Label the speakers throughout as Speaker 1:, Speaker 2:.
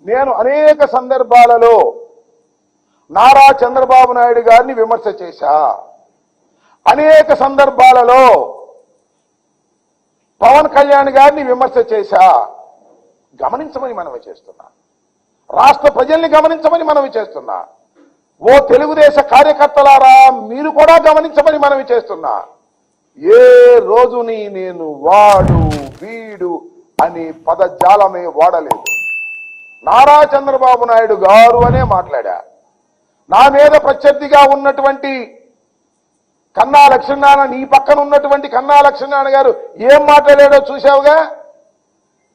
Speaker 1: నేను అనేక సందర్భాలలో నారా చంద్రబాబు నాయుడు గారిని విమర్శ చేశా. అనేక సందర్భాలలో పవన్ కళ్యాణ్ గారిని విమర్శ చేశా. గమనించమని మనవి చేస్తున్నా. రాష్ట్ర ప్రజల్ని గమనించమని మనవి చేస్తున్నా. ఓ తెలుగుదేశ కార్యకర్తలారా మీరు కూడా గమనించమని మనవి చేస్తున్నా. ఏ రోజుని నేను వాడు వీడు అని పదజాలమే వాడలేదు. నారా చంద్రబాబు నాయుడు గారు అనే మాట్లాడా. నా మీద ప్రత్యర్థిగా ఉన్నటువంటి కన్నా లక్ష్మీనారాయణ, నీ పక్కన ఉన్నటువంటి కన్నా లక్ష్మీనారాయణ గారు ఏం మాట్లాడాడో చూశావుగా.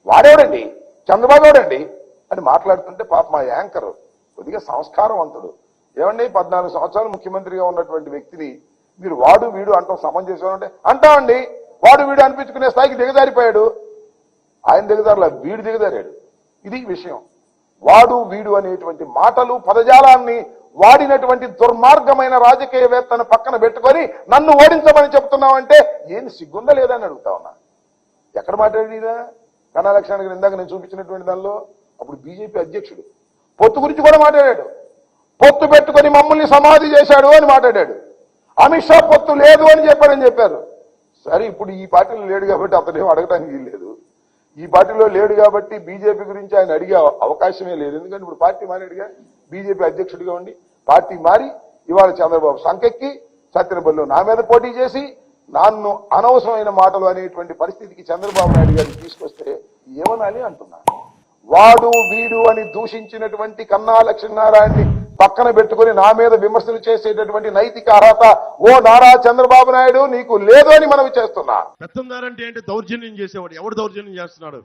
Speaker 1: వాడేవాడండి, చంద్రబాబు ఎవడండి అని మాట్లాడుతుంటే పాప మా యాంకర్ కొద్దిగా సంస్కారవంతుడు. ఏమండి 14 సంవత్సరాలు ముఖ్యమంత్రిగా ఉన్నటువంటి వ్యక్తిని మీరు వాడు వీడు అంటాం సమంజసం అంటే అంటామండి. వాడు వీడు అనిపించుకునే స్థాయికి దిగజారిపోయాడు. ఆయన దిగజారులా, వీడు దిగజారాడు. ఇది విషయం. వాడు వీడు అనేటువంటి మాటలు పదజాలాన్ని వాడినటువంటి దుర్మార్గమైన రాజకీయవేత్తను పక్కన పెట్టుకొని నన్ను ఓడించమని చెప్తున్నావంటే ఏంది సిగ్గుందా లేదా అని అడుగుతా ఉన్నా. ఎక్కడ మాట్లాడినా కన్నా లక్ష్మణ్ ఇందాక నేను చూపించినటువంటి దానిలో అప్పుడు బీజేపీ అధ్యక్షుడు పొత్తు గురించి కూడా మాట్లాడాడు. పొత్తు పెట్టుకొని మమ్మల్ని సమాధి చేశాడు అని మాట్లాడాడు. అమిత్ షా పొత్తు లేదు అని చెప్పారు. సరే ఇప్పుడు ఈ పార్టీలో లేడు కాబట్టి అతనేం అడగడానికి లేదు. ఈ పార్టీలో లేడు కాబట్టి బీజేపీ గురించి ఆయన అడిగే అవకాశమే లేదు. ఎందుకంటే ఇప్పుడు పార్టీ మారాడుగా, బీజేపీ అధ్యక్షుడిగా ఉండి పార్టీ మారి ఇవాళ చంద్రబాబు సంకెక్కి సత్యనపల్లిలో నా మీద పోటీ చేసి నన్ను అనవసరమైన మాటలు అనేటువంటి పరిస్థితికి చంద్రబాబు నాయుడు గారిని తీసుకొస్తే ఏమనాలి అంటున్నా. వాడు వీడు అని దూషించినటువంటి కన్నా లక్ష్మీనారాయణని పక్కన పెట్టుకుని నా మీద విమర్శలు చేసేటటువంటి నైతిక అర్హత ఓ నారా చంద్రబాబు నాయుడు నీకు లేదు అని మనవి చేస్తున్నా.
Speaker 2: పెత్తందారంటే ఏంటి? దౌర్జన్యం చేసేవాడు. ఎవడు దౌర్జన్యం చేస్తున్నాడు?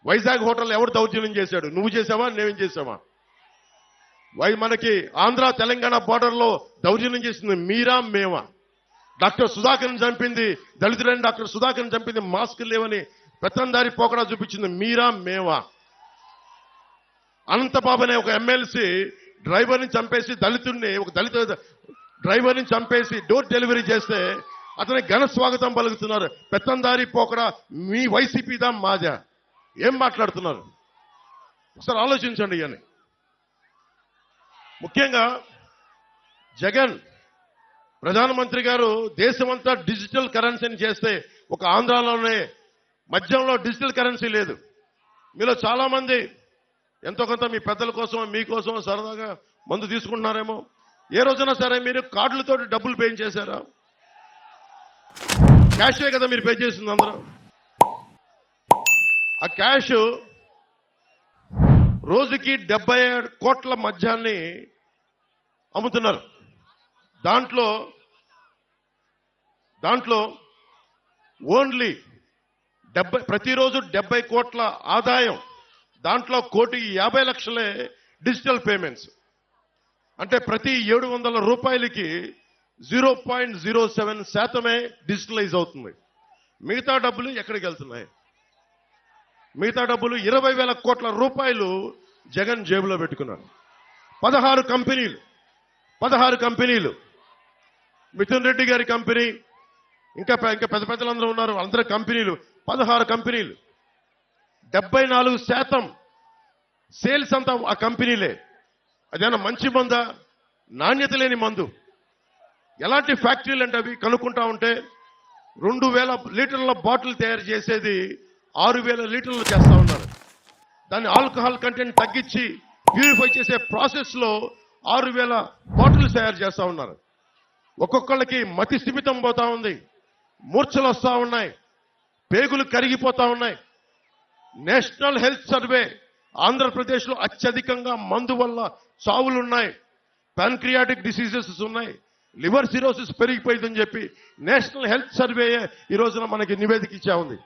Speaker 2: వైజాగ్ హోటల్ ఎవడు దౌర్జన్యం చేశాడు? నువ్వు చేసావా, నేనేం చేసావా? మనకి ఆంధ్ర తెలంగాణ బార్డర్ లో దౌర్జన్యం చేసింది మీరా మేమా? డాక్టర్ సుధాకర్ని చంపింది దళితులని, డాక్టర్ సుధాకర్ని చంపింది మాస్కులు లేవని పెత్తందారి పోకడా చూపించింది మీరా మేమా? అనంతబాబు అనే ఒక ఎమ్మెల్సీ డ్రైవర్ని చంపేసి దళితుడిని, ఒక దళిత డ్రైవర్ని చంపేసి డోర్ డెలివరీ చేస్తే అతని ఘన స్వాగతం పలుకుతున్నారు. పెత్తందారి పోకడా మీ వైసీపీదా మాదా? ఏం మాట్లాడుతున్నారు? ఒకసారి ఆలోచించండి. అని ముఖ్యంగా జగన్ ప్రధానమంత్రి గారు దేశమంతా డిజిటల్ కరెన్సీని చేస్తే ఒక ఆంధ్రాలోనే మధ్యంలో డిజిటల్ కరెన్సీ లేదు. మీలో చాలా మంది ఎంతో కొంత మీ పెద్దల కోసం మీకోసం సరదాగా మందు తీసుకుంటున్నారేమో. ఏ రోజున సరే మీరు కార్డులతో డబ్బులు పే చేశారా? క్యాషే కదా మీరు పే చేసింది అందరూ. ఆ క్యాష్ రోజుకి 77 కోట్ల మద్యాన్ని అమ్ముతున్నారు. దాంట్లో ఓన్లీ ప్రతిరోజు 70 కోట్ల ఆదాయం, దాంట్లో 1,50,00,000 డిజిటల్ పేమెంట్స్. అంటే ప్రతి 700 రూపాయలకి 0.07% డిజిటలైజ్ అవుతుంది. మిగతా డబ్బులు ఎక్కడికి వెళ్తున్నాయి? మిగతా డబ్బులు 20,000 కోట్ల రూపాయలు జగన్ జేబులో పెట్టుకున్నారు. 16 కంపెనీలు, మిథున్ రెడ్డి గారి కంపెనీ, ఇంకా పెద్ద పెద్దలందరూ ఉన్నారు, అందరి కంపెనీలు, 16 కంపెనీలు. 74% సేల్స్ అంతా ఆ కంపెనీలే. అదేనా మంచి మందా? నాణ్యత లేని మందు. ఎలాంటి ఫ్యాక్టరీలు అంటే అవి కనుక్కుంటా ఉంటే 2,000 లీటర్ల బాటిల్ తయారు చేసేది 6,000 లీటర్లు చేస్తా ఉన్నారు. దాన్ని ఆల్కహాల్ కంటెంట్ తగ్గించి ప్యూరిఫై చేసే ప్రాసెస్ లో 6,000 బాటిల్స్ తయారు చేస్తా ఉన్నారు. ఒక్కొక్కళ్ళకి మతి స్థిమితం పోతా ఉంది, మూర్ఛలు వస్తా ఉన్నాయి, పేగులు కరిగిపోతా ఉన్నాయి. నేషనల్ హెల్త్ సర్వే ఆంధ్రప్రదేశ్లో అత్యధికంగా మందు వల్ల చావులున్నాయి, ప్యాన్క్రియాటిక్ డిసీజెస్ ఉన్నాయి, లివర్ సిరోసిస్ పెరిగిపోయిందని చెప్పి నేషనల్ హెల్త్ సర్వే ఈ రోజున మనకి నివేదిక ఇచ్చా ఉంది.